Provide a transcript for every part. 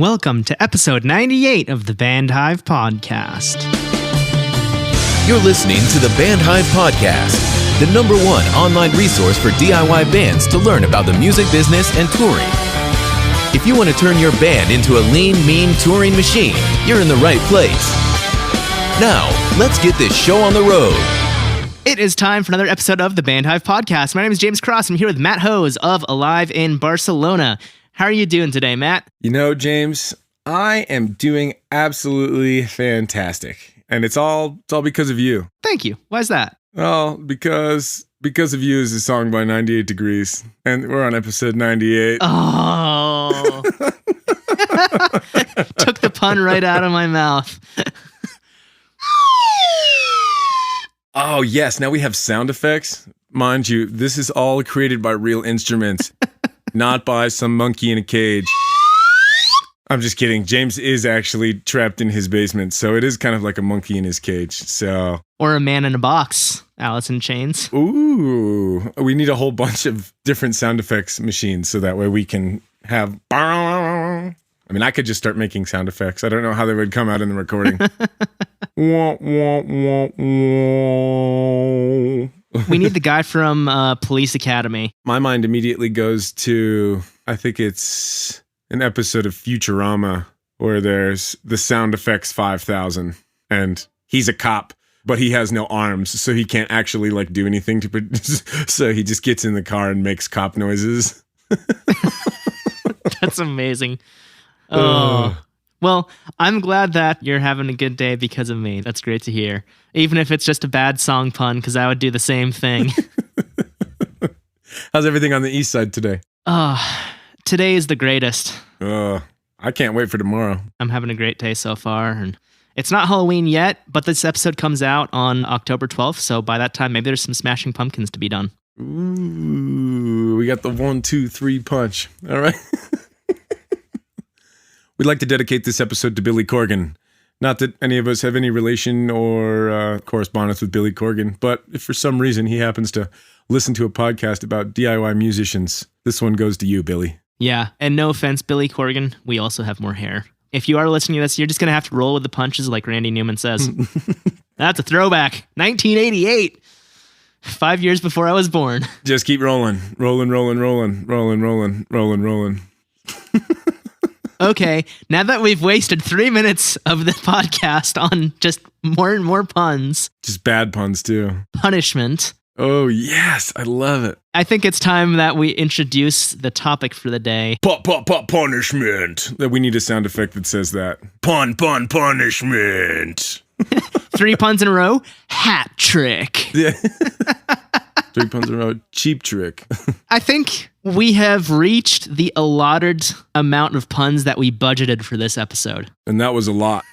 Welcome to episode 98 of the Band Hive podcast. You're listening to the Band Hive podcast, the #1 online resource for DIY bands to learn about the music business and touring. If you want to turn your band into a lean, mean touring machine, you're in the right place. Now, let's get this show on the road. It is time for another episode of the Band Hive podcast. My name is James Cross. I'm here with Matt Hose of Alive in Barcelona. How are you doing today, Matt? You know, James, I am doing absolutely fantastic. And it's all because of you. Thank you. Why is that? Well, because of You is a song by 98 Degrees. And we're on episode 98. Oh. Took the pun right out of my mouth. Oh, yes. Now we have sound effects. Mind you, this is all created by real instruments, not by some monkey in a cage. I'm just kidding. James is actually trapped in his basement, so it is kind of like a monkey in his cage. So, or a man in a box, Alice in Chains. Ooh, we need a whole bunch of different sound effects machines so that way we can have... I mean, I could just start making sound effects. I don't know how they would come out in the recording. Wah, wah, wah, wah. We need the guy from Police Academy. My mind immediately goes to, I think it's an episode of Futurama where there's the sound effects 5000 and he's a cop, but he has no arms, so he can't actually like do anything to produce. So he just gets in the car and makes cop noises. That's amazing. Oh, well, I'm glad that you're having a good day because of me. That's great to hear. Even if it's just a bad song pun, because I would do the same thing. How's everything on the east side today? Today is the greatest. I can't wait for tomorrow. I'm having a great day so far, and it's not Halloween yet, but this episode comes out on October 12th, so by that time, maybe there's some Smashing Pumpkins to be done. Ooh, we got the 1, 2, 3 punch. All right. We'd like to dedicate this episode to Billy Corgan. Not that any of us have any relation or correspondence with Billy Corgan, but if for some reason he happens to listen to a podcast about DIY musicians, this one goes to you, Billy. Yeah, and no offense, Billy Corgan, we also have more hair. If you are listening to this, you're just going to have to roll with the punches like Randy Newman says. That's a throwback. 1988. 5 years before I was born. Just keep rolling. Rolling. Okay, now that we've wasted 3 minutes of the podcast on just more and more puns. Just bad puns, too. Punishment. Oh, yes. I love it. I think it's time that we introduce the topic for the day. Punishment. We need a sound effect that says that. Punishment. 3 puns in a row. Hat trick. Yeah. 3 puns in a row. Cheap trick. I think we have reached the allotted amount of puns that we budgeted for this episode. And that was a lot.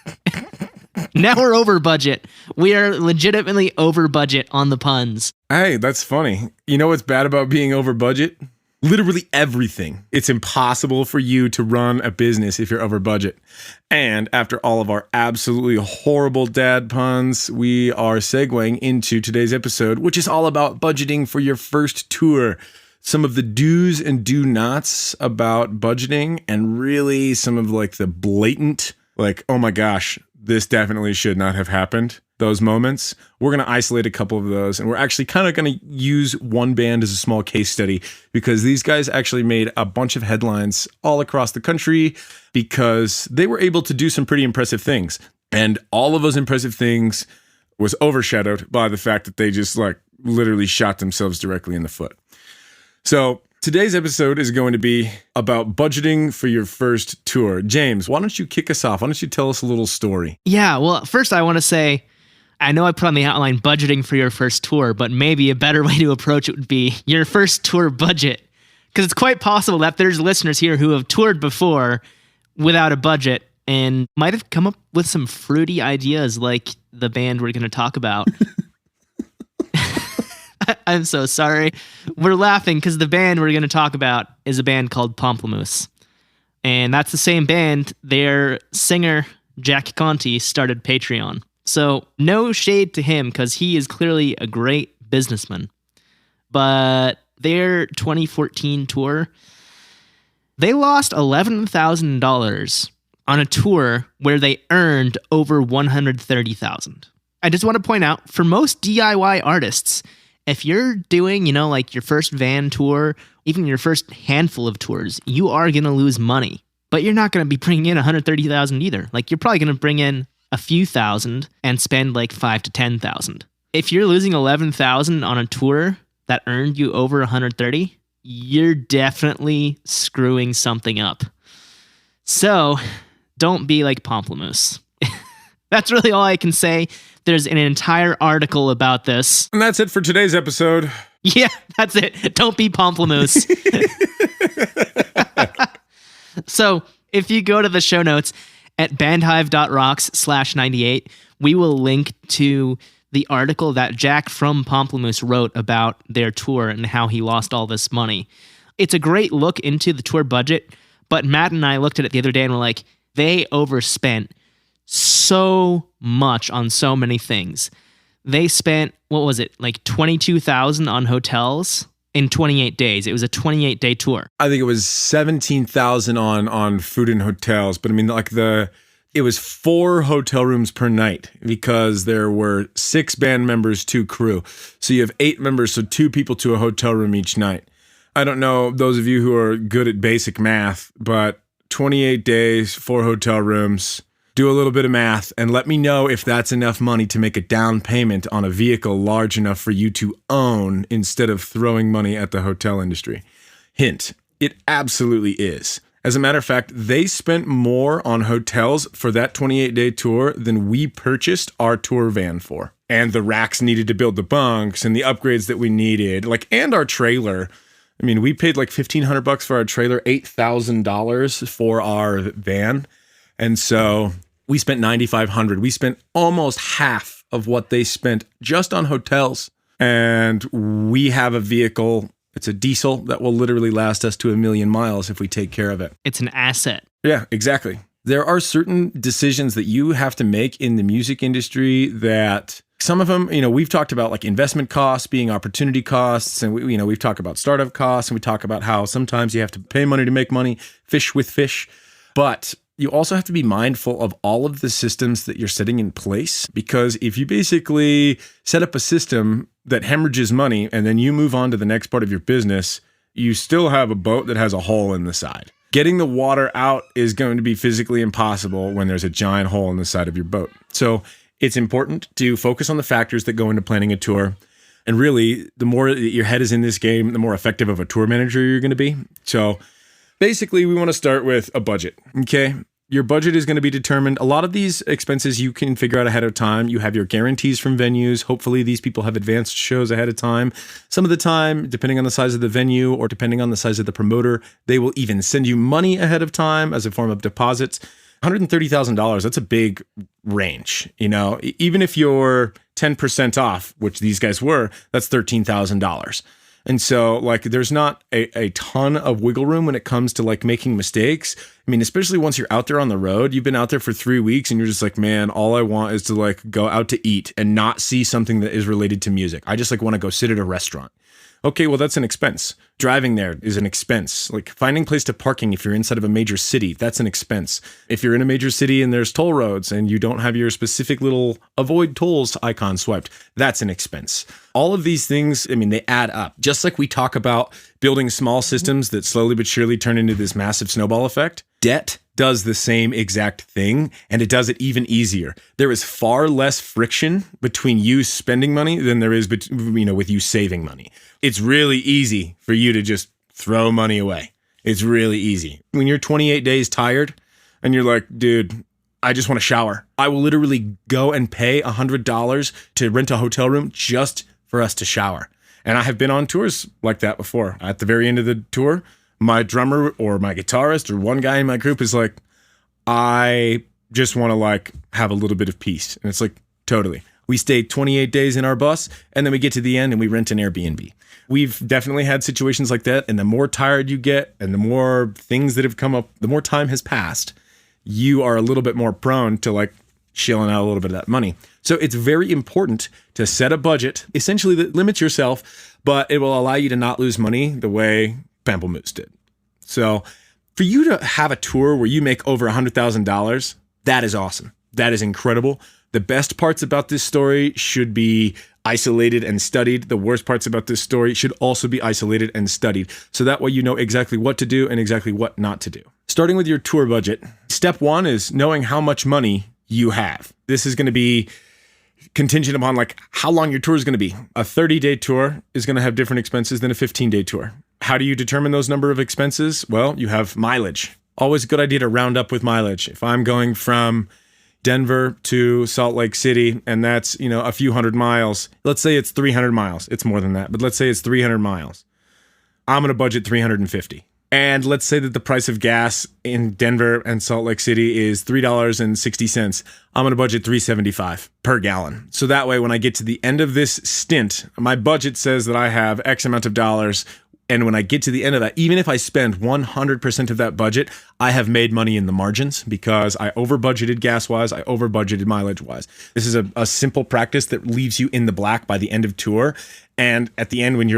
Now we're over budget. We are legitimately over budget on the puns. Hey, that's funny. You know what's bad about being over budget? Literally everything. It's impossible for you to run a business if you're over budget. And after all of our absolutely horrible dad puns, we are segueing into today's episode, which is all about budgeting for your first tour. Some of the do's and do nots about budgeting, and really some of like the blatant, like, oh my gosh, this definitely should not have happened. Those moments. We're going to isolate a couple of those, and we're actually kind of going to use one band as a small case study because these guys actually made a bunch of headlines all across the country because they were able to do some pretty impressive things. And all of those impressive things was overshadowed by the fact that they just like literally shot themselves directly in the foot. So today's episode is going to be about budgeting for your first tour. James, why don't you kick us off? Why don't you tell us a little story? Yeah, well, first I want to say, I know I put on the outline budgeting for your first tour, but maybe a better way to approach it would be your first tour budget. Because it's quite possible that there's listeners here who have toured before without a budget and might have come up with some fruity ideas like the band we're going to talk about. I'm so sorry. We're laughing because the band we're going to talk about is a band called Pomplamoose. And that's the same band their singer, Jack Conte, started Patreon. So no shade to him because he is clearly a great businessman. But their 2014 tour, they lost $11,000 on a tour where they earned over $130,000. I just want to point out, for most DIY artists, if you're doing, like your first van tour, even your first handful of tours, you are going to lose money. But you're not going to be bringing in $130,000 either. Like, you're probably going to bring in a few thousand and spend like $5,000 to $10,000. If you're losing $11,000 on a tour that earned you over $130,000, you're definitely screwing something up. So don't be like Pomplamoose. That's really all I can say. There's an entire article about this. And that's it for today's episode. Yeah, that's it. Don't be Pomplamoose. So if you go to the show notes at bandhive.rocks/98, we will link to the article that Jack from Pomplamoose wrote about their tour and how he lost all this money. It's a great look into the tour budget, but Matt and I looked at it the other day and were like, they overspent so much on so many things. They spent, what was it, like $22,000 on hotels in 28 days. It was a 28-day tour. I think it was $17,000 on food and hotels, but I mean, like it was 4 hotel rooms per night because there were 6 band members, 2 crew. So you have 8 members, so 2 people to a hotel room each night. I don't know, those of you who are good at basic math, but 28 days, 4 hotel rooms, do a little bit of math and let me know if that's enough money to make a down payment on a vehicle large enough for you to own instead of throwing money at the hotel industry. Hint, it absolutely is. As a matter of fact, they spent more on hotels for that 28-day tour than we purchased our tour van for. And the racks needed to build the bunks and the upgrades that we needed, and our trailer. I mean, we paid like $1,500 for our trailer, $8,000 for our van. And so we spent $9,500. We spent almost half of what they spent just on hotels. And we have a vehicle. It's a diesel that will literally last us to 1,000,000 miles if we take care of it. It's an asset. Yeah, exactly. There are certain decisions that you have to make in the music industry that some of them, we've talked about like investment costs being opportunity costs. And we've talked about startup costs, and we talk about how sometimes you have to pay money to make money, fish with fish. But you also have to be mindful of all of the systems that you're setting in place, because if you basically set up a system that hemorrhages money and then you move on to the next part of your business, you still have a boat that has a hole in the side. Getting the water out is going to be physically impossible when there's a giant hole in the side of your boat. So it's important to focus on the factors that go into planning a tour. And really, the more that your head is in this game, the more effective of a tour manager you're going to be. So basically, we want to start with a budget, okay? Your budget is going to be determined. A lot of these expenses you can figure out ahead of time. You have your guarantees from venues. Hopefully, these people have advanced shows ahead of time. Some of the time, depending on the size of the venue or depending on the size of the promoter, they will even send you money ahead of time as a form of deposits. $130,000, that's a big range. Even if you're 10% off, which these guys were, that's $13,000. And so there's not a ton of wiggle room when it comes to making mistakes. I mean, especially once you're out there on the road, you've been out there for 3 weeks and you're just like, man, all I want is to go out to eat and not see something that is related to music. I just want to go sit at a restaurant. Okay, well, that's an expense. Driving there is an expense. Finding place to parking if you're inside of a major city, that's an expense. If you're in a major city and there's toll roads and you don't have your specific little avoid tolls icon swiped, that's an expense. All of these things, they add up. Just like we talk about building small systems that slowly but surely turn into this massive snowball effect, debt does the same exact thing, and it does it even easier. There is far less friction between you spending money than there is with you saving money. It's really easy for you to just throw money away. It's really easy. When you're 28 days tired and you're like, dude, I just want to shower, I will literally go and pay $100 to rent a hotel room just for us to shower. And I have been on tours like that before. At the very end of the tour, my drummer or my guitarist or one guy in my group is like, I just want to have a little bit of peace. And it's totally. We stay 28 days in our bus and then we get to the end and we rent an Airbnb. We've definitely had situations like that. And the more tired you get and the more things that have come up, the more time has passed, you are a little bit more prone to shilling out a little bit of that money. So it's very important to set a budget, essentially that limits yourself, but it will allow you to not lose money the way Pomplamoose did. So For you to have a tour where you make over $100,000, that is awesome. That is incredible. The best parts about this story should be isolated and studied. The worst parts about this story should also be isolated and studied. So that way you know exactly what to do and exactly what not to do. Starting with your tour budget, step one is knowing how much money you have. This is going to be contingent upon like how long your tour is going to be. A 30-day tour is going to have different expenses than a 15-day tour. How do you determine those number of expenses? Well, you have mileage. Always a good idea to round up with mileage. If I'm going from Denver to Salt Lake City, and that's, a few hundred miles, let's say it's 300 miles. It's more than that, but let's say it's 300 miles. I'm going to budget 350. And let's say that the price of gas in Denver and Salt Lake City is $3.60. I'm going to budget $3.75 per gallon. So that way, when I get to the end of this stint, my budget says that I have X amount of dollars. And when I get to the end of that, even if I spend 100% of that budget, I have made money in the margins because I over budgeted gas-wise, I over budgeted mileage-wise. This is a simple practice that leaves you in the black by the end of tour. And at the end, when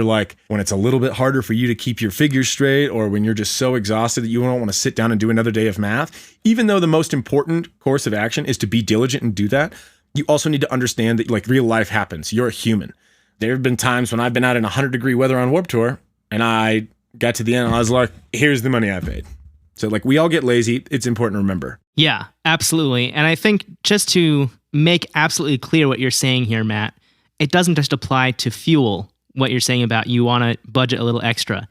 it's a little bit harder for you to keep your figures straight, or when you're just so exhausted that you don't want to sit down and do another day of math, even though the most important course of action is to be diligent and do that, you also need to understand that real life happens. You're a human. There have been times when I've been out in 100-degree weather on Warped Tour, and I got to the end and I was like, here's the money I paid. So we all get lazy. It's important to remember. Yeah, absolutely. And I think just to make absolutely clear what you're saying here, Matt, it doesn't just apply to fuel, what you're saying about you want to budget a little extra.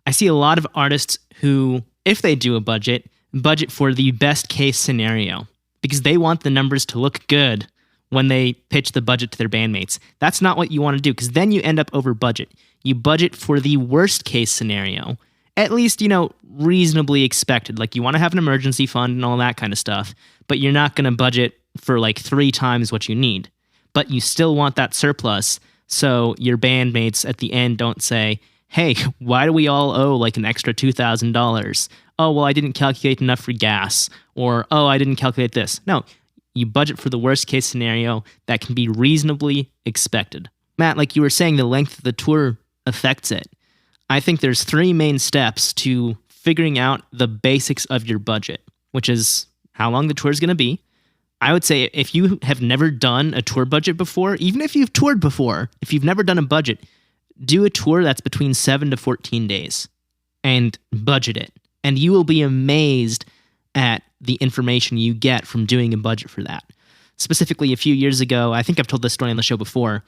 I see a lot of artists who, if they do a budget for the best case scenario because they want the numbers to look good when they pitch the budget to their bandmates. That's not what you want to do because then you end up over budget. You budget for the worst case scenario, at least, reasonably expected. Like you want to have an emergency fund and all that kind of stuff, but you're not going to budget for 3 times what you need. But you still want that surplus so your bandmates at the end don't say, hey, why do we all owe an extra $2,000? Oh, well, I didn't calculate enough for gas. Or, oh, I didn't calculate this. No, you budget for the worst case scenario that can be reasonably expected. Matt, like you were saying, the length of the tour affects it. I think there's 3 main steps to figuring out the basics of your budget, which is how long the tour is going to be. I would say if you have never done a tour budget before, even if you've toured before, if you've never done a budget, do a tour that's between 7 to 14 days and budget it. And you will be amazed at the information you get from doing a budget for that. Specifically, a few years ago, I think I've told this story on the show before,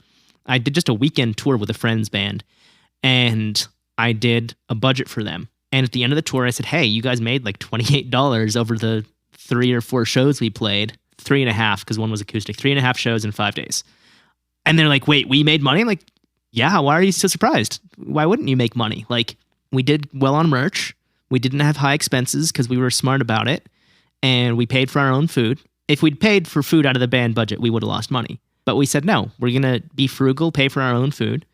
I did just a weekend tour with a friend's band, and I did a budget for them. And at the end of the tour, I said, hey, you guys made $28 over the 3 or 4 shows we played. 3.5, because one was acoustic. 3.5 shows in 5 days. And they're like, wait, we made money? I'm like, yeah, why are you so surprised? Why wouldn't you make money? We did well on merch. We didn't have high expenses because we were smart about it. And we paid for our own food. If we'd paid for food out of the band budget, we would have lost money. But we said, no, we're going to be frugal, pay for our own food.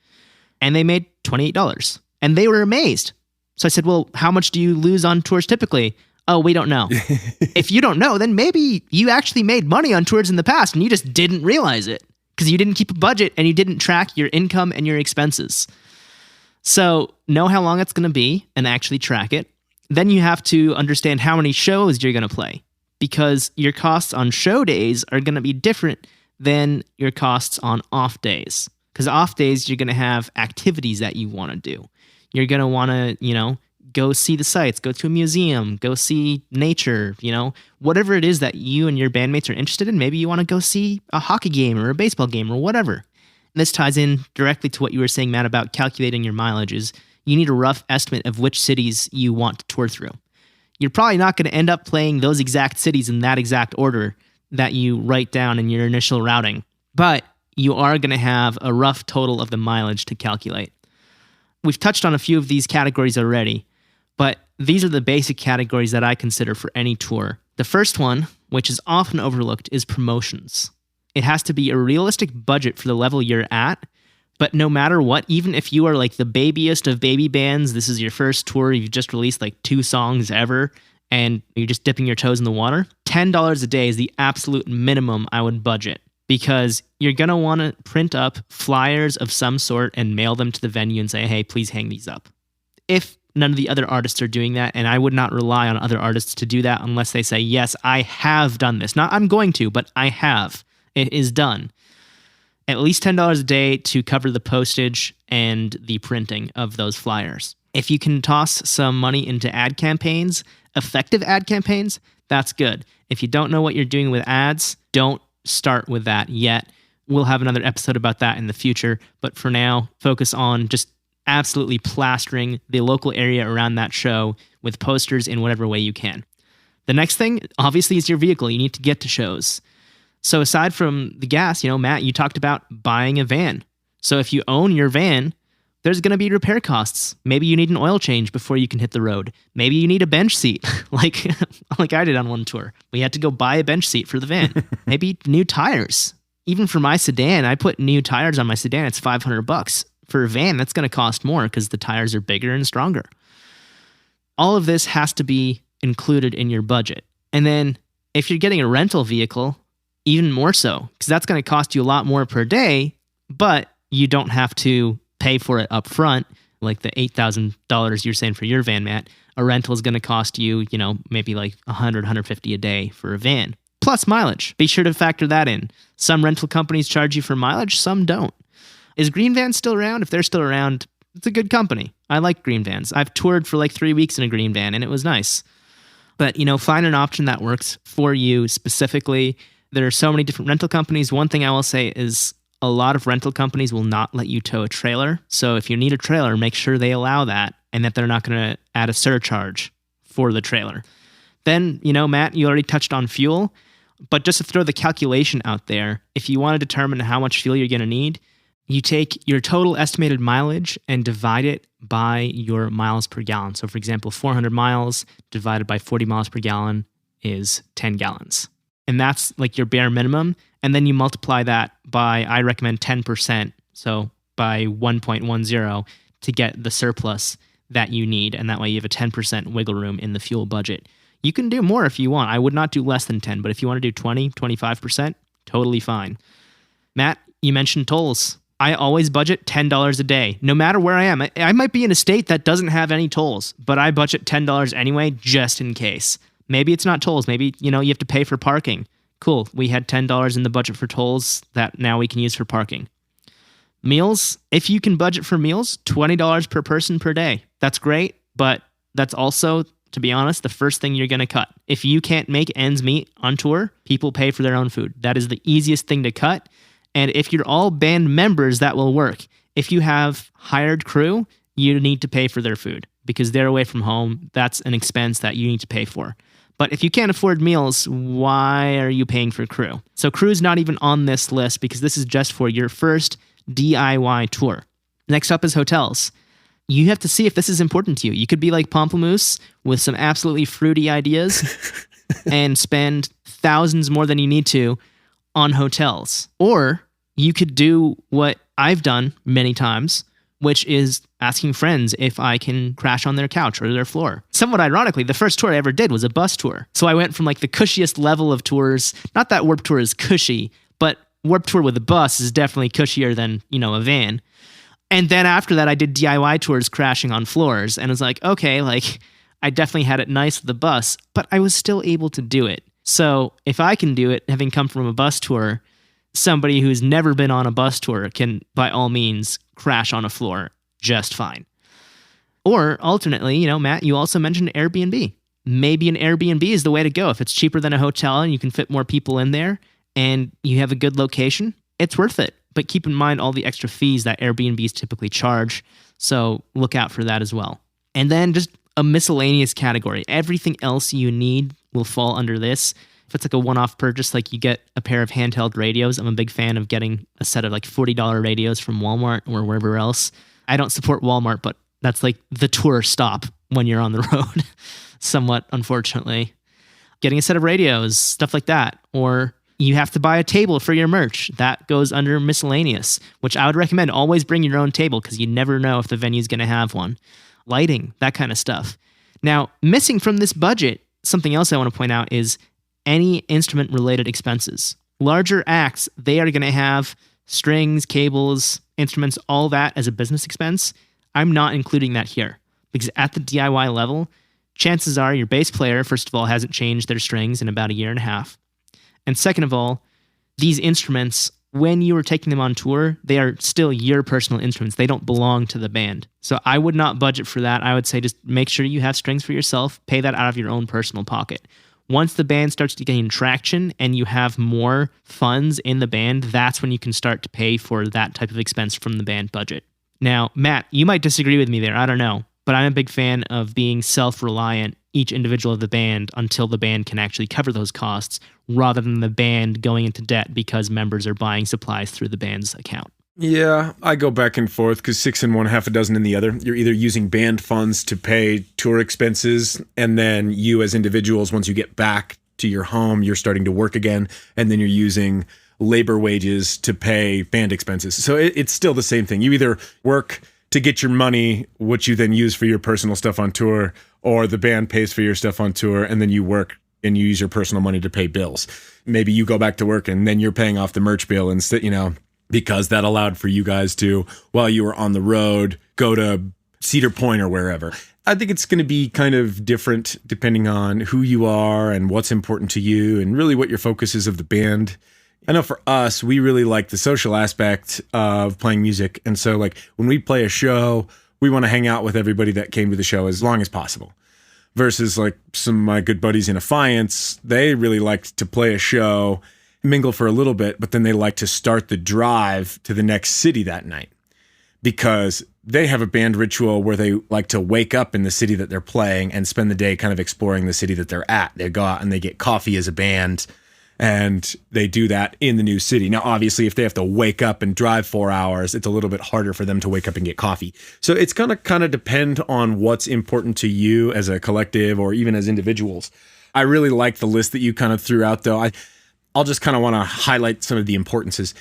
And they made $28. And they were amazed. So I said, well, how much do you lose on tours typically? Oh, we don't know. If you don't know, then maybe you actually made money on tours in the past and you just didn't realize it because you didn't keep a budget and you didn't track your income and your expenses. So know how long it's going to be and actually track it. Then you have to understand how many shows you're going to play because your costs on show days are going to be different than your costs on off days. Because off days, you're going to have activities that you want to do. You're going to want to, go see the sights, go to a museum, go see nature, whatever it is that you and your bandmates are interested in. Maybe you want to go see a hockey game or a baseball game or whatever. And this ties in directly to what you were saying, Matt, about calculating your mileage is you need a rough estimate of which cities you want to tour through. You're probably not going to end up playing those exact cities in that exact order that you write down in your initial routing, but you are going to have a rough total of the mileage to calculate. We've touched on a few of these categories already, but these are the basic categories that I consider for any tour. The first one, which is often overlooked, is promotions. It has to be a realistic budget for the level you're at, but no matter what, even if you are the babiest of baby bands, this is your first tour, you've just released 2 songs ever, and you're just dipping your toes in the water, $10 a day is the absolute minimum I would budget because you're going to want to print up flyers of some sort and mail them to the venue and say, hey, please hang these up. If none of the other artists are doing that, and I would not rely on other artists to do that unless they say, yes, I have done this. Not I'm going to, but I have. It is done. At least $10 a day to cover the postage and the printing of those flyers. If you can toss some money into ad campaigns, effective ad campaigns, that's good. If you don't know what you're doing with ads, don't start with that yet. We'll have another episode about that in the future, but for now, focus on just absolutely plastering the local area around that show with posters in whatever way you can. The next thing, obviously, is your vehicle. You need to get to shows. So aside from the gas, Matt, you talked about buying a van. So if you own your van, there's going to be repair costs. Maybe you need an oil change before you can hit the road. Maybe you need a bench seat, like I did on one tour. We had to go buy a bench seat for the van. Maybe new tires. Even for my sedan, I put new tires on my sedan. It's $500. For a van, that's going to cost more because the tires are bigger and stronger. All of this has to be included in your budget. And then if you're getting a rental vehicle, even more so, because that's going to cost you a lot more per day, but you don't have to pay for it up front, like the $8,000 you're saying for your van, Matt. A rental is going to cost you, maybe like $100, $150 a day for a van, plus mileage. Be sure to factor that in. Some rental companies charge you for mileage, some don't. Is Green Van still around? If they're still around, it's a good company. I like Green Vans. I've toured for like 3 weeks in a Green Van, and it was nice. But, find an option that works for you specifically. There are so many different rental companies. One thing I will say is a lot of rental companies will not let you tow a trailer. So if you need a trailer, make sure they allow that and that they're not going to add a surcharge for the trailer. Then, Matt, you already touched on fuel. But just to throw the calculation out there, if you want to determine how much fuel you're going to need, you take your total estimated mileage and divide it by your miles per gallon. So for example, 400 miles divided by 40 miles per gallon is 10 gallons. And that's like your bare minimum. And then you multiply that by, I recommend 10%, so by 1.10 to get the surplus that you need. And that way you have a 10% wiggle room in the fuel budget. You can do more if you want. I would not do less than 10, but if you want to do 20, 25%, totally fine. Matt, you mentioned tolls. I always budget $10 a day, no matter where I am. I might be in a state that doesn't have any tolls, but I budget $10 anyway, just in case. Maybe it's not tolls. Maybe, you have to pay for parking. Cool. We had $10 in the budget for tolls that now we can use for parking. Meals, if you can budget for meals, $20 per person per day. That's great, but that's also, to be honest, the first thing you're going to cut. If you can't make ends meet on tour, people pay for their own food. That is the easiest thing to cut. And if you're all band members, that will work. If you have hired crew, you need to pay for their food because they're away from home. That's an expense that you need to pay for. But if you can't afford meals, why are you paying for crew? So crew's not even on this list because this is just for your first DIY tour. Next up is hotels. You have to see if this is important to you. You could be like Pomplamoose with some absolutely fruity ideas and spend thousands more than you need to on hotels. Or you could do what I've done many times, which is asking friends if I can crash on their couch or their floor. Somewhat ironically, the first tour I ever did was a bus tour. So I went from like the cushiest level of tours. Not that Warped Tour is cushy, but Warped Tour with a bus is definitely cushier than, a van. And then after that, I did DIY tours crashing on floors. And it was like, okay, I definitely had it nice with the bus, but I was still able to do it. So if I can do it, having come from a bus tour, somebody who's never been on a bus tour can, by all means, crash on a floor just fine. Or alternately, Matt, you also mentioned Airbnb. Maybe an Airbnb is the way to go. If it's cheaper than a hotel and you can fit more people in there and you have a good location, it's worth it. But keep in mind all the extra fees that Airbnbs typically charge. So look out for that as well. And then just a miscellaneous category. Everything else you need will fall under this. If it's like a one-off purchase, like you get a pair of handheld radios, I'm a big fan of getting a set of like $40 radios from Walmart or wherever else. I don't support Walmart, but that's like the tour stop when you're on the road, somewhat unfortunately. Getting a set of radios, stuff like that. Or you have to buy a table for your merch. That goes under miscellaneous, which I would recommend always bring your own table because you never know if the venue's going to have one. Lighting, that kind of stuff. Now, missing from this budget, something else I want to point out is any instrument-related expenses. Larger acts, they are going to have strings, cables, instruments, all that as a business expense. I'm not including that here. Because at the DIY level, chances are your bass player, first of all, hasn't changed their strings in about a year and a half. And second of all, these instruments, when you are taking them on tour, they are still your personal instruments. They don't belong to the band. So I would not budget for that. I would say just make sure you have strings for yourself. Pay that out of your own personal pocket. Once the band starts to gain traction and you have more funds in the band, that's when you can start to pay for that type of expense from the band budget. Now, Matt, you might disagree with me there. I don't know. But I'm a big fan of being self-reliant, each individual of the band, until the band can actually cover those costs, rather than the band going into debt because members are buying supplies through the band's account. Yeah, I go back and forth because 6 in one, half a dozen in the other. You're either using band funds to pay tour expenses, and then you as individuals, once you get back to your home, you're starting to work again, and then you're using labor wages to pay band expenses. So it's still the same thing. You either work to get your money, which you then use for your personal stuff on tour, or the band pays for your stuff on tour, and then you work and you use your personal money to pay bills. Maybe you go back to work and then you're paying off the merch bill instead, because that allowed for you guys to, while you were on the road, go to Cedar Point or wherever. I think it's going to be kind of different depending on who you are and what's important to you and really what your focus is of the band. I know for us, we really like the social aspect of playing music. And so like when we play a show, we want to hang out with everybody that came to the show as long as possible. Versus like some of my good buddies in Affiance, they really like to play a show, mingle for a little bit, but then they like to start the drive to the next city that night because they have a band ritual where they like to wake up in the city that they're playing and spend the day kind of exploring the city that they're at. They go out and they get coffee as a band, and they do that in the new city. Now, obviously, if they have to wake up and drive 4 hours, it's a little bit harder for them to wake up and get coffee. So it's going to kind of depend on what's important to you as a collective or even as individuals. I really like the list that you kind of threw out, though. I'll just kind of want to highlight some of the importances.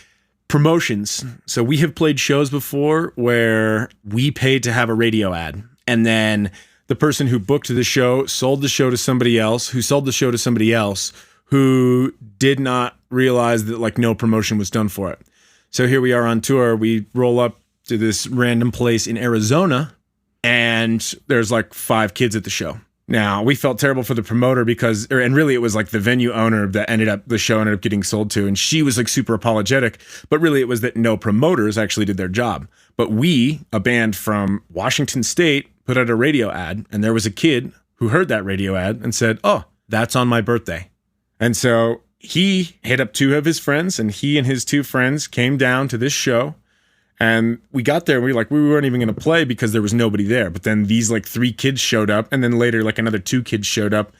Promotions. So we have played shows before where we paid to have a radio ad, and then the person who booked the show sold the show to somebody else, who sold the show to somebody else, who did not realize that like no promotion was done for it. So here we are on tour. We roll up to this random place in Arizona, and there's like 5 kids at the show. Now, we felt terrible for the promoter and really it was like the venue owner that the show ended up getting sold to, and she was like super apologetic, but really it was that no promoters actually did their job. But we, a band from Washington State, put out a radio ad, and there was a kid who heard that radio ad and said, "Oh, that's on my birthday." And so he hit up 2 of his friends, and he and his 2 friends came down to this show. And we got there, and we weren't even going to play because there was nobody there. But then these like 3 kids showed up, and then later like another 2 kids showed up.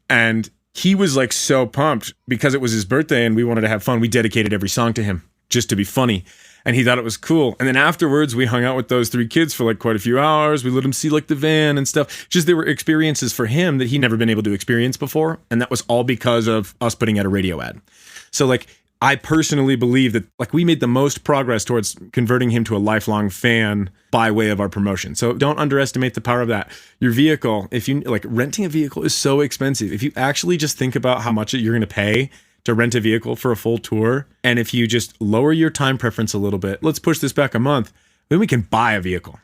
And he was like so pumped because it was his birthday and we wanted to have fun. We dedicated every song to him just to be funny. And he thought it was cool. And then afterwards, we hung out with those 3 kids for like quite a few hours. We let him see like the van and stuff. Just there were experiences for him that he'd never been able to experience before. And that was all because of us putting out a radio ad. So like, I personally believe that like we made the most progress towards converting him to a lifelong fan by way of our promotion. So don't underestimate the power of that. Your vehicle, if you like renting a vehicle is so expensive. If you actually just think about how much you're going to pay to rent a vehicle for a full tour, and if you just lower your time preference a little bit, let's push this back a month, then we can buy a vehicle.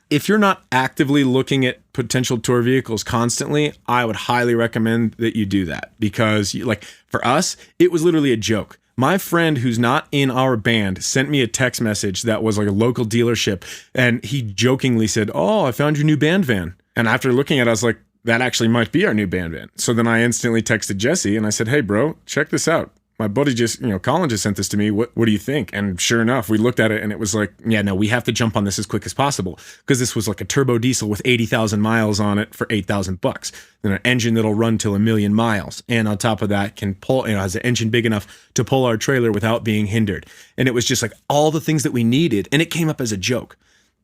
If you're not actively looking at potential tour vehicles constantly, I would highly recommend that you do that because like for us, it was literally a joke. My friend who's not in our band sent me a text message that was like a local dealership, and he jokingly said, "Oh, I found your new band van." And after looking at it, I was like, that actually might be our new band van. So then I instantly texted Jesse and I said, "Hey bro, check this out. My buddy Colin just sent this to me. What do you think?" And sure enough, we looked at it and it was like, yeah, no, we have to jump on this as quick as possible because this was like a turbo diesel with 80,000 miles on it for $8,000. Then an engine that'll run till 1,000,000 miles. And on top of that can pull, has an engine big enough to pull our trailer without being hindered. And it was just like all the things that we needed. And it came up as a joke.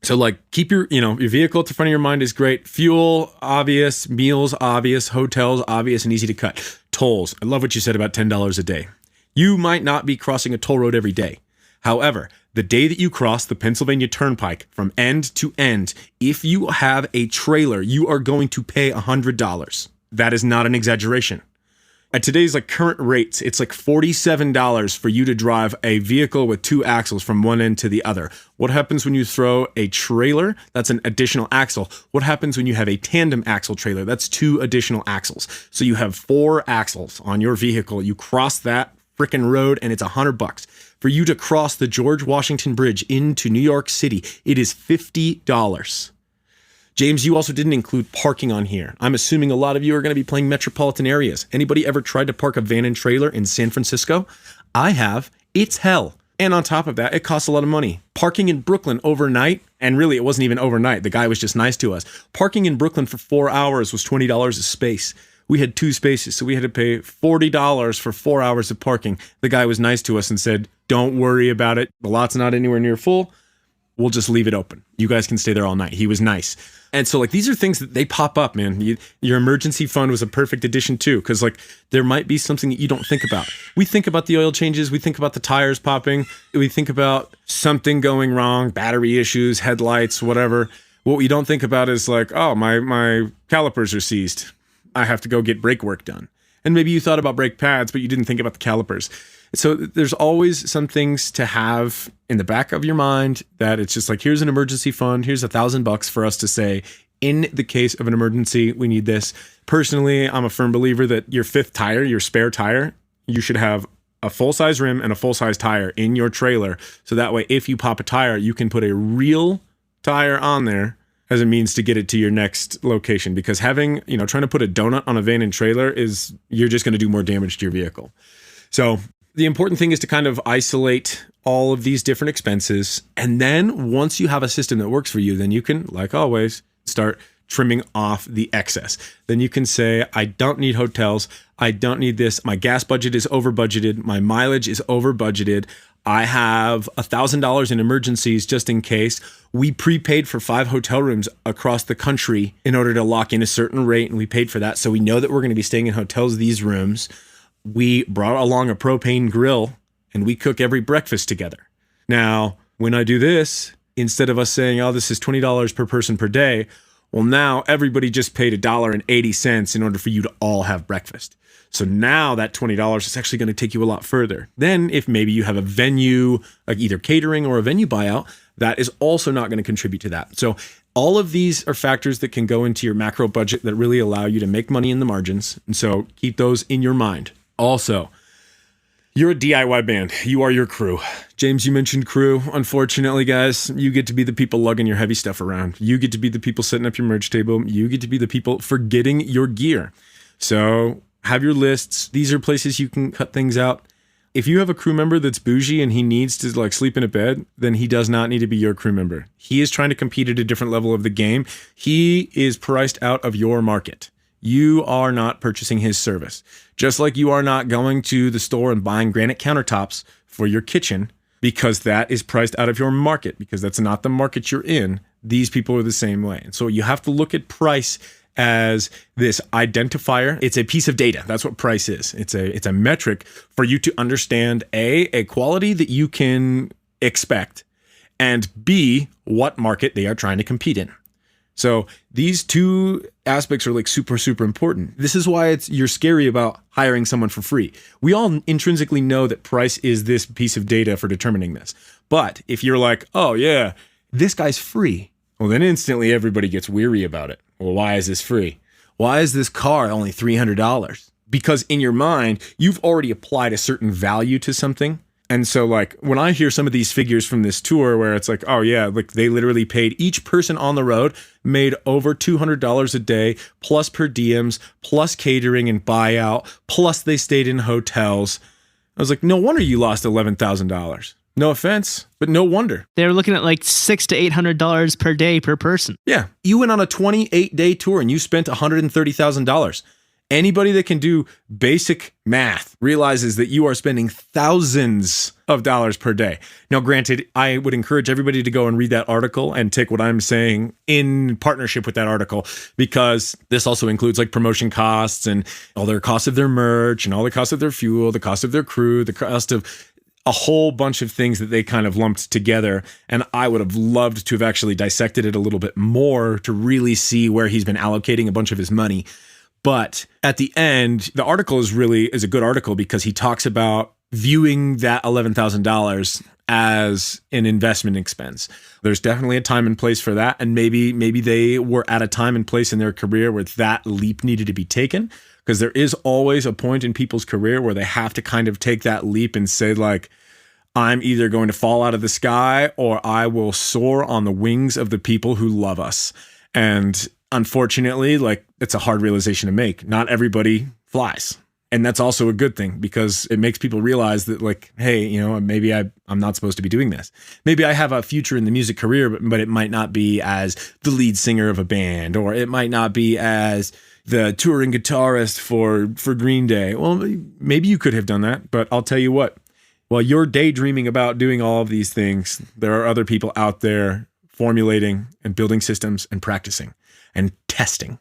So like keep your vehicle at the front of your mind is great. Fuel, obvious. Meals, obvious. Hotels, obvious and easy to cut. Tolls. I love what you said about $10 a day. You might not be crossing a toll road every day. However, the day that you cross the Pennsylvania Turnpike from end to end, if you have a trailer, you are going to pay $100. That is not an exaggeration. At today's like current rates, it's like $47 for you to drive a vehicle with 2 axles from one end to the other. What happens when you throw a trailer? That's an additional axle. What happens when you have a tandem axle trailer? That's 2 additional axles. So you have 4 axles on your vehicle. You cross that frickin' road and it's $100. For you to cross the George Washington Bridge into New York City, it is $50. James, you also didn't include parking on here. I'm assuming a lot of you are going to be playing metropolitan areas. Anybody ever tried to park a van and trailer in San Francisco? I have. It's hell. And on top of that, it costs a lot of money. Parking in Brooklyn overnight, and really it wasn't even overnight. The guy was just nice to us. Parking in Brooklyn for 4 hours was $20 a space. We had 2 spaces, so we had to pay $40 for 4 hours of parking. The guy was nice to us and said, don't worry about it. The lot's not anywhere near full. We'll just leave it open. You guys can stay there all night. He was nice. And so like these are things that they pop up, man. Your emergency fund was a perfect addition too, because like there might be something that you don't think about. We think about the oil changes. We think about the tires popping. We think about something going wrong, battery issues, headlights, whatever. What we don't think about is like, oh, my calipers are seized. I have to go get brake work done. And maybe you thought about brake pads, but you didn't think about the calipers. So there's always some things to have in the back of your mind that it's just like, here's an emergency fund. Here's $1,000 for us to say, in the case of an emergency, we need this. Personally, I'm a firm believer that your 5th tire, your spare tire, you should have a full-size rim and a full-size tire in your trailer. So that way, if you pop a tire, you can put a real tire on there as a means to get it to your next location. Because having, trying to put a donut on a van and trailer you're just going to do more damage to your vehicle. So the important thing is to kind of isolate all of these different expenses. And then once you have a system that works for you, then you can, like always, start trimming off the excess. Then you can say, I don't need hotels. I don't need this. My gas budget is over budgeted. My mileage is over budgeted. I have $1,000 in emergencies just in case. We prepaid for 5 hotel rooms across the country in order to lock in a certain rate. And we paid for that. So we know that we're going to be staying in hotels, these rooms. We brought along a propane grill and we cook every breakfast together. Now, when I do this, instead of us saying, oh, this is $20 per person per day, well, now everybody just paid $1.80 in order for you to all have breakfast. So now that $20 is actually going to take you a lot further. Then if maybe you have a venue, like either catering or a venue buyout, that is also not going to contribute to that. So all of these are factors that can go into your macro budget that really allow you to make money in the margins. And so keep those in your mind. Also, you're a DIY band. You are your crew. James, you mentioned crew. Unfortunately, guys, you get to be the people lugging your heavy stuff around. You get to be the people setting up your merch table. You get to be the people forgetting your gear. So have your lists. These are places you can cut things out. If you have a crew member that's bougie and he needs to like sleep in a bed, then he does not need to be your crew member. He is trying to compete at a different level of the game. He is priced out of your market. You are not purchasing his service. Just like you are not going to the store and buying granite countertops for your kitchen because that is priced out of your market, because that's not the market you're in. These people are the same way. And so you have to look at price as this identifier. It's a piece of data. That's what price is. It's a metric for you to understand a quality that you can expect, and B, what market they are trying to compete in. So these 2 aspects are like super, super important. This is why you're scary about hiring someone for free. We all intrinsically know that price is this piece of data for determining this. But if you're like, oh yeah, this guy's free, well then instantly everybody gets weary about it. Well, why is this free? Why is this car only $300? Because in your mind, you've already applied a certain value to something. And so like when I hear some of these figures from this tour where it's like, oh yeah, like they literally paid each person on the road, made over $200 a day, plus per diems, plus catering and buyout, plus they stayed in hotels. I was like, no wonder you lost $11,000. No offense, but no wonder. They were looking at like $600 to $800 per day per person. Yeah. You went on a 28-day tour and you spent $130,000. Anybody that can do basic math realizes that you are spending thousands of dollars per day. Now, granted, I would encourage everybody to go and read that article and take what I'm saying in partnership with that article, because this also includes like promotion costs and all their costs of their merch and all the costs of their fuel, the cost of their crew, the cost of a whole bunch of things that they kind of lumped together. And I would have loved to have actually dissected it a little bit more to really see where he's been allocating a bunch of his money. But at the end, the article is a good article because he talks about viewing that $11,000 as an investment expense. There's definitely a time and place for that. And maybe they were at a time and place in their career where that leap needed to be taken, because there is always a point in people's career where they have to kind of take that leap and say, like, I'm either going to fall out of the sky or I will soar on the wings of the people who love us. And unfortunately, like, it's a hard realization to make. Not everybody flies. And that's also a good thing, because it makes people realize that, like, hey, you know, maybe I'm not supposed to be doing this. Maybe I have a future in the music career, but it might not be as the lead singer of a band, or it might not be as the touring guitarist for Green Day. Well, maybe you could have done that, but I'll tell you what, while you're daydreaming about doing all of these things, there are other people out there formulating and building systems and practicing and testing.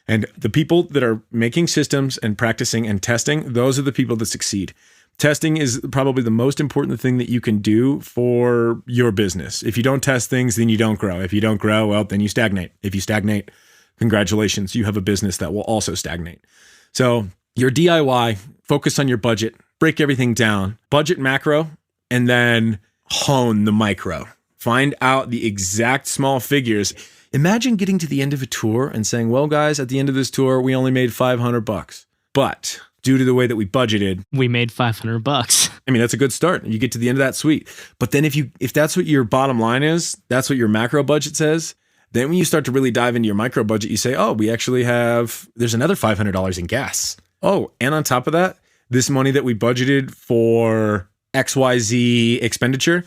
And the people that are making systems and practicing and testing, those are the people that succeed. Testing is probably the most important thing that you can do for your business. If you don't test things, then you don't grow. If you don't grow, well, then you stagnate. If you stagnate, congratulations, you have a business that will also stagnate. So your DIY, focus on your budget, break everything down, budget macro, and then hone the micro. Find out the exact small figures. Imagine getting to the end of a tour and saying, well, guys, at the end of this tour, we only made $500. But due to the way that we budgeted, we made $500. I mean, that's a good start. You get to the end of that suite. But then if that's what your bottom line is, that's what your macro budget says, then when you start to really dive into your micro budget, you say, oh, we actually there's another $500 in gas. Oh, and on top of that, this money that we budgeted for XYZ expenditure,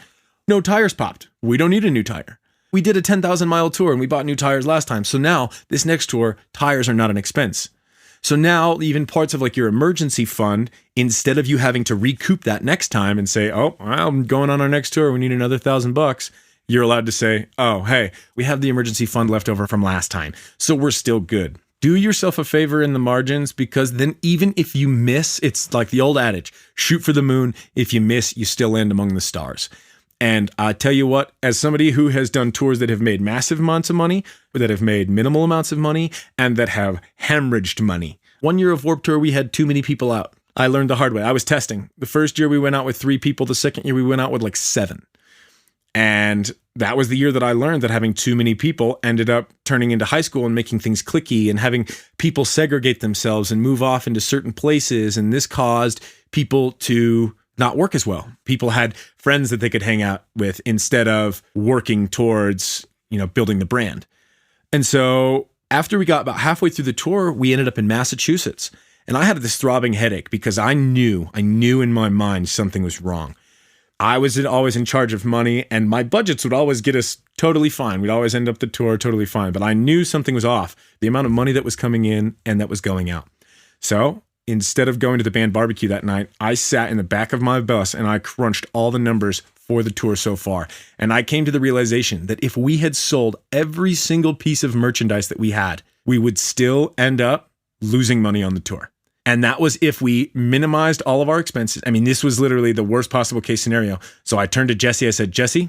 no tires popped. We don't need a new tire. We did a 10,000 mile tour and we bought new tires last time. So now this next tour, tires are not an expense. So now even parts of like your emergency fund, instead of you having to recoup that next time and say, oh, well, I'm going on our next tour, we need another $1,000. You're allowed to say, oh, hey, we have the emergency fund left over from last time, so we're still good. Do yourself a favor in the margins, because then even if you miss, it's like the old adage, shoot for the moon. If you miss, you still land among the stars. And I tell you what, as somebody who has done tours that have made massive amounts of money, that have made minimal amounts of money, and that have hemorrhaged money. 1 year of Warped Tour, we had too many people out. I learned the hard way. I was testing. The first year we went out with 3 people. The second year we went out with like 7. And that was the year that I learned that having too many people ended up turning into high school and making things cliquey and having people segregate themselves and move off into certain places. And this caused people to not work as well. People had friends that they could hang out with instead of working towards, building the brand. And so after we got about halfway through the tour, we ended up in Massachusetts. And I had this throbbing headache because I knew in my mind something was wrong. I was always in charge of money, and my budgets would always get us totally fine. We'd always end up the tour totally fine. But I knew something was off, the amount of money that was coming in and that was going out. So instead of going to the band barbecue that night, I sat in the back of my bus and I crunched all the numbers for the tour so far. And I came to the realization that if we had sold every single piece of merchandise that we had, we would still end up losing money on the tour. And that was if we minimized all of our expenses. I mean, this was literally the worst possible case scenario. So I turned to Jesse. I said, Jesse,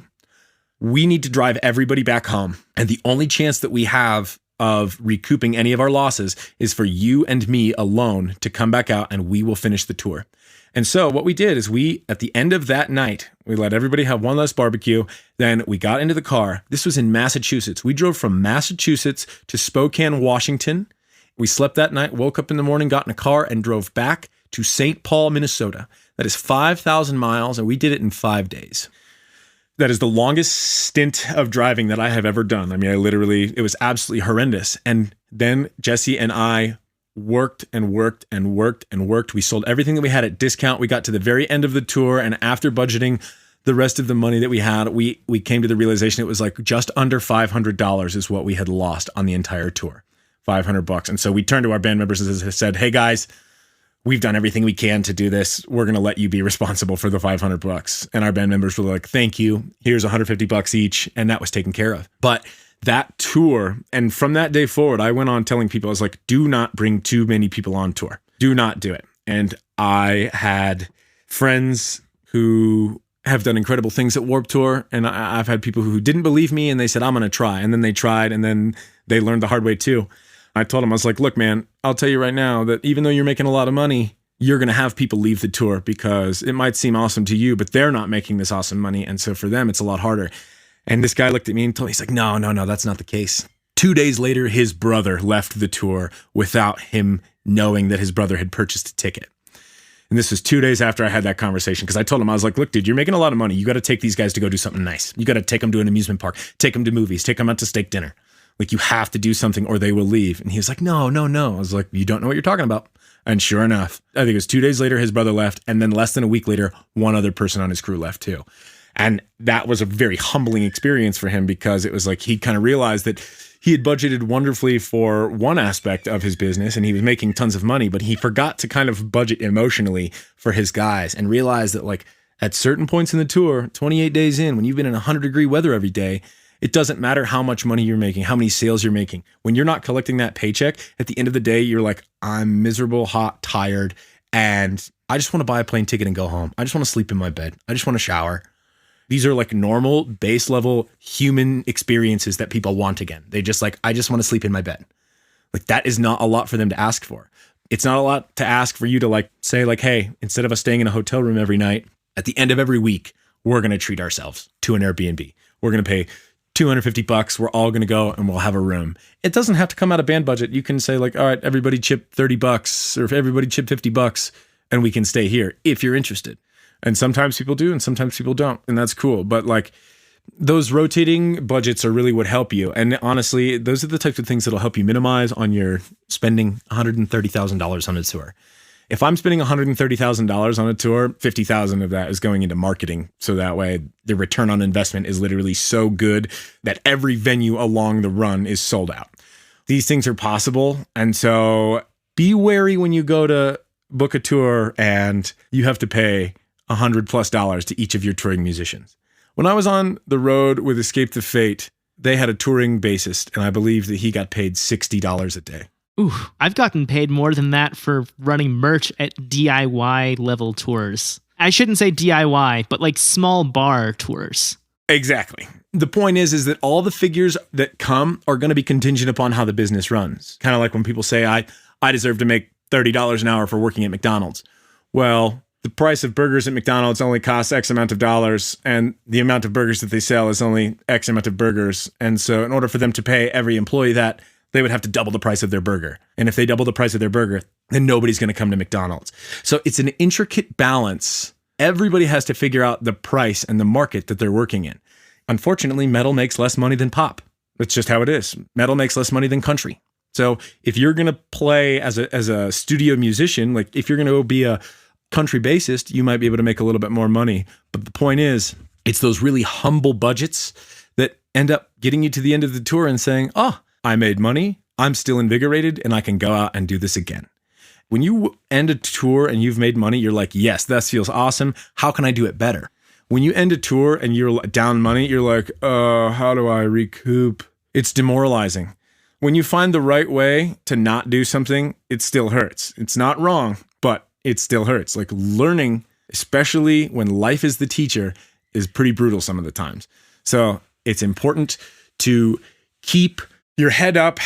we need to drive everybody back home. And the only chance that we have of recouping any of our losses is for you and me alone to come back out, and we will finish the tour. And so what we did is at the end of that night, we let everybody have one last barbecue. Then we got into the car. This was in Massachusetts. We drove from Massachusetts to Spokane, Washington. We slept that night, woke up in the morning, got in a car, and drove back to St. Paul, Minnesota. That is 5,000 miles, and we did it in 5 days. That is the longest stint of driving that I have ever done. I mean, it was absolutely horrendous. And then Jesse and I worked and worked and worked and worked. We sold everything that we had at discount. We got to the very end of the tour, and after budgeting the rest of the money that we had, we came to the realization it was like just under $500 is what we had lost on the entire tour. $500. And so we turned to our band members and said, hey guys, we've done everything we can to do this. We're going to let you be responsible for the $500. And our band members were like, thank you. Here's $150 each. And that was taken care of. But that tour, and from that day forward, I went on telling people, I was like, do not bring too many people on tour. Do not do it. And I had friends who have done incredible things at Warped Tour. And I've had people who didn't believe me and they said, I'm going to try. And then they tried, and then they learned the hard way too. I told him, I was like, look, man, I'll tell you right now that even though you're making a lot of money, you're going to have people leave the tour because it might seem awesome to you, but they're not making this awesome money. And so for them, it's a lot harder. And this guy looked at me and told me, he's like, no, that's not the case. 2 days later, his brother left the tour without him knowing that his brother had purchased a ticket. And this was 2 days after I had that conversation, because I told him, I was like, look, dude, you're making a lot of money. You got to take these guys to go do something nice. You got to take them to an amusement park, take them to movies, take them out to steak dinner. Like, you have to do something or they will leave. And he was like, no. I was like, you don't know what you're talking about. And sure enough, I think it was 2 days later, his brother left. And then less than a week later, one other person on his crew left too. And that was a very humbling experience for him, because it was like he kind of realized that he had budgeted wonderfully for one aspect of his business and he was making tons of money, but he forgot to kind of budget emotionally for his guys and realized that, like, at certain points in the tour, 28 days in, when you've been in 100-degree weather every day, it doesn't matter how much money you're making, how many sales you're making. When you're not collecting that paycheck, at the end of the day, you're like, I'm miserable, hot, tired, and I just want to buy a plane ticket and go home. I just want to sleep in my bed. I just want to shower. These are like normal, base level human experiences that people want again. They just like, I just want to sleep in my bed. Like, that is not a lot for them to ask for. It's not a lot to ask for you to like say like, hey, instead of us staying in a hotel room every night, at the end of every week, we're going to treat ourselves to an Airbnb. We're going to pay $250. We're all going to go and we'll have a room. It doesn't have to come out of band budget. You can say like, all right, everybody chip $30, or if everybody chip $50, and we can stay here if you're interested. And sometimes people do, and sometimes people don't, and that's cool. But like, those rotating budgets are really what help you. And honestly, those are the types of things that'll help you minimize on your spending $130,000 on a tour. If I'm spending $130,000 on a tour, $50,000 of that is going into marketing. So that way the return on investment is literally so good that every venue along the run is sold out. These things are possible. And so be wary when you go to book a tour and you have to pay $100+ to each of your touring musicians. When I was on the road with Escape the Fate, they had a touring bassist, and I believe that he got paid $60 a day. Ooh, I've gotten paid more than that for running merch at DIY level tours. I shouldn't say DIY, but like small bar tours. Exactly. The point is that all the figures that come are going to be contingent upon how the business runs. Kind of like when people say, I deserve to make $30 an hour for working at McDonald's. Well, the price of burgers at McDonald's only costs X amount of dollars, and the amount of burgers that they sell is only X amount of burgers. And so in order for them to pay every employee that, they would have to double the price of their burger. And if they double the price of their burger, then nobody's going to come to McDonald's. So it's an intricate balance. Everybody has to figure out the price and the market that they're working in. Unfortunately, metal makes less money than pop. That's just how it is. Metal makes less money than country. So if you're going to play as a studio musician, like if you're going to be a country bassist, you might be able to make a little bit more money. But the point is, it's those really humble budgets that end up getting you to the end of the tour and saying, oh, I made money, I'm still invigorated, and I can go out and do this again. When you end a tour and you've made money, you're like, yes, that feels awesome. How can I do it better? When you end a tour and you're down money, you're like, how do I recoup? It's demoralizing. When you find the right way to not do something, it still hurts. It's not wrong, but it still hurts. Like, learning, especially when life is the teacher, is pretty brutal some of the times. So it's important to keep your head up,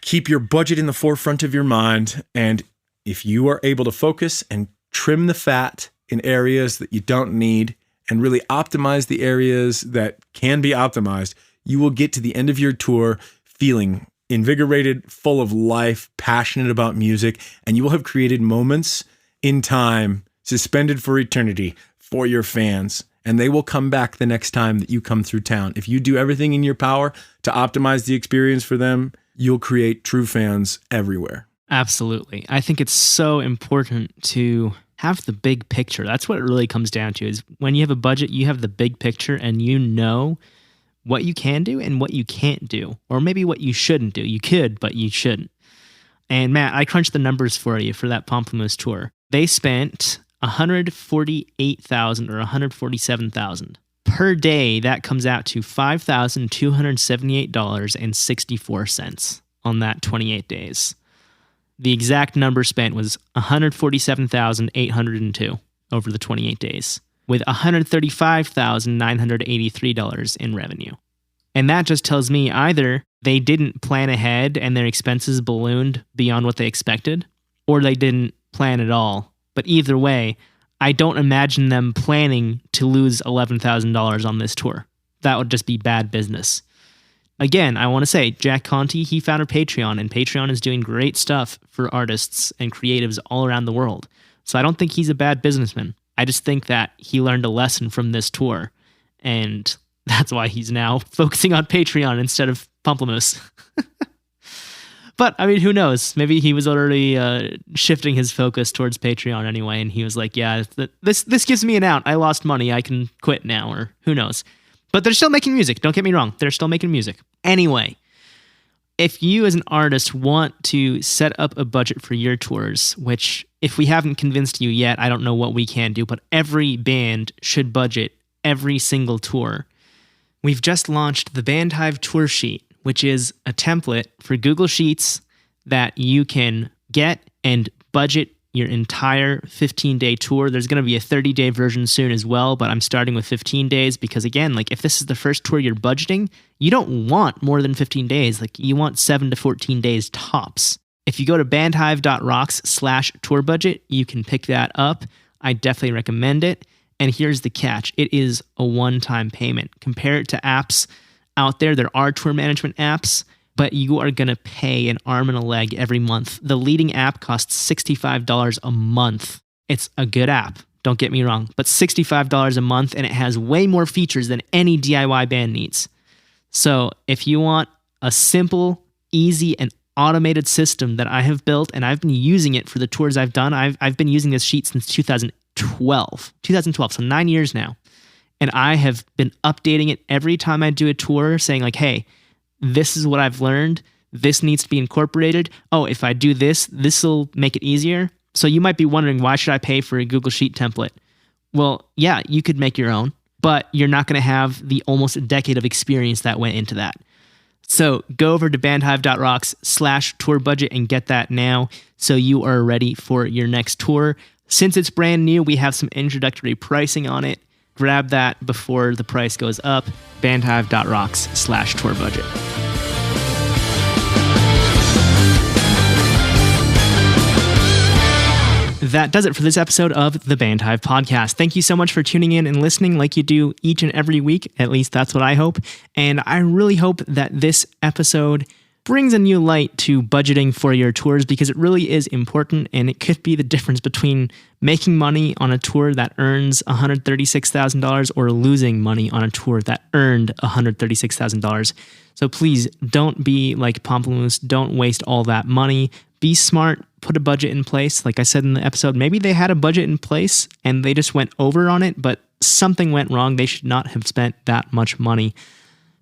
keep your budget in the forefront of your mind. And if you are able to focus and trim the fat in areas that you don't need and really optimize the areas that can be optimized, you will get to the end of your tour feeling invigorated, full of life, passionate about music, and you will have created moments in time, suspended for eternity, for your fans. And they will come back the next time that you come through town. If you do everything in your power to optimize the experience for them, you'll create true fans everywhere. Absolutely. I think it's so important to have the big picture. That's what it really comes down to, is when you have a budget, you have the big picture and you know what you can do and what you can't do, or maybe what you shouldn't do. You could, but you shouldn't. And Matt, I crunched the numbers for you for that Pomplamoose tour. They spent $148,000 or $147,000 per day. That comes out to $5,278.64 on that 28 days. The exact number spent was $147,802 over the 28 days, with $135,983 in revenue. And that just tells me either they didn't plan ahead and their expenses ballooned beyond what they expected, or they didn't plan at all. But either way, I don't imagine them planning to lose $11,000 on this tour. That would just be bad business. Again, I want to say, Jack Conte, he founded Patreon, and Patreon is doing great stuff for artists and creatives all around the world. So I don't think he's a bad businessman. I just think that he learned a lesson from this tour, and that's why he's now focusing on Patreon instead of Pomplamoose. But, I mean, who knows? Maybe he was already shifting his focus towards Patreon anyway, and he was like, yeah, this gives me an out. I lost money. I can quit now, or who knows? But they're still making music. Don't get me wrong. They're still making music. Anyway, if you as an artist want to set up a budget for your tours, which if we haven't convinced you yet, I don't know what we can do, but every band should budget every single tour. We've just launched the Band Hive Tour Sheet, which is a template for Google Sheets that you can get and budget your entire 15-day tour. There's going to be a 30-day version soon as well, but I'm starting with 15 days because, again, like if this is the first tour you're budgeting, you don't want more than 15 days. Like you want 7 to 14 days tops. If you go to bandhive.rocks/tour budget, you can pick that up. I definitely recommend it. And here's the catch. It is a one-time payment. Compare it to apps out there. There are tour management apps, but you are going to pay an arm and a leg every month. The leading app costs $65 a month. It's a good app, don't get me wrong, but $65 a month, and it has way more features than any DIY band needs. So if you want a simple, easy, and automated system that I have built, and I've been using it for the tours I've done, I've been using this sheet since 2012, so 9 years now. And I have been updating it every time I do a tour, saying like, hey, this is what I've learned. This needs to be incorporated. Oh, if I do this, this will make it easier. So you might be wondering, why should I pay for a Google Sheet template? Well, yeah, you could make your own, but you're not going to have the almost a decade of experience that went into that. So go over to bandhive.rocks/tour budget and get that now so you are ready for your next tour. Since it's brand new, we have some introductory pricing on it. Grab that before the price goes up. bandhive.rocks/tour budget. That does it for this episode of the Band Hive podcast. Thank you so much for tuning in and listening like you do each and every week. At least that's what I hope. And I really hope that this episode brings a new light to budgeting for your tours, because it really is important, and it could be the difference between making money on a tour that earns $136,000 or losing money on a tour that earned $136,000. So please don't be like Pomplamoose. Don't waste all that money. Be smart. Put a budget in place. Like I said in the episode, maybe they had a budget in place and they just went over on it, but something went wrong. They should not have spent that much money.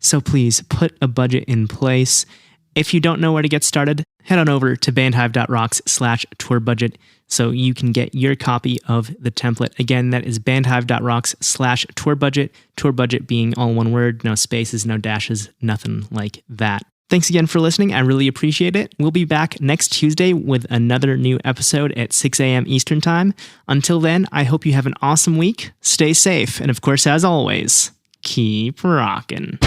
So please put a budget in place. If you don't know where to get started, head on over to bandhive.rocks/tour budget so you can get your copy of the template. Again, that is bandhive.rocks/tour budget, tour budget being all one word, no spaces, no dashes, nothing like that. Thanks again for listening. I really appreciate it. We'll be back next Tuesday with another new episode at 6 a.m. Eastern Time. Until then, I hope you have an awesome week. Stay safe. And of course, as always, keep rocking.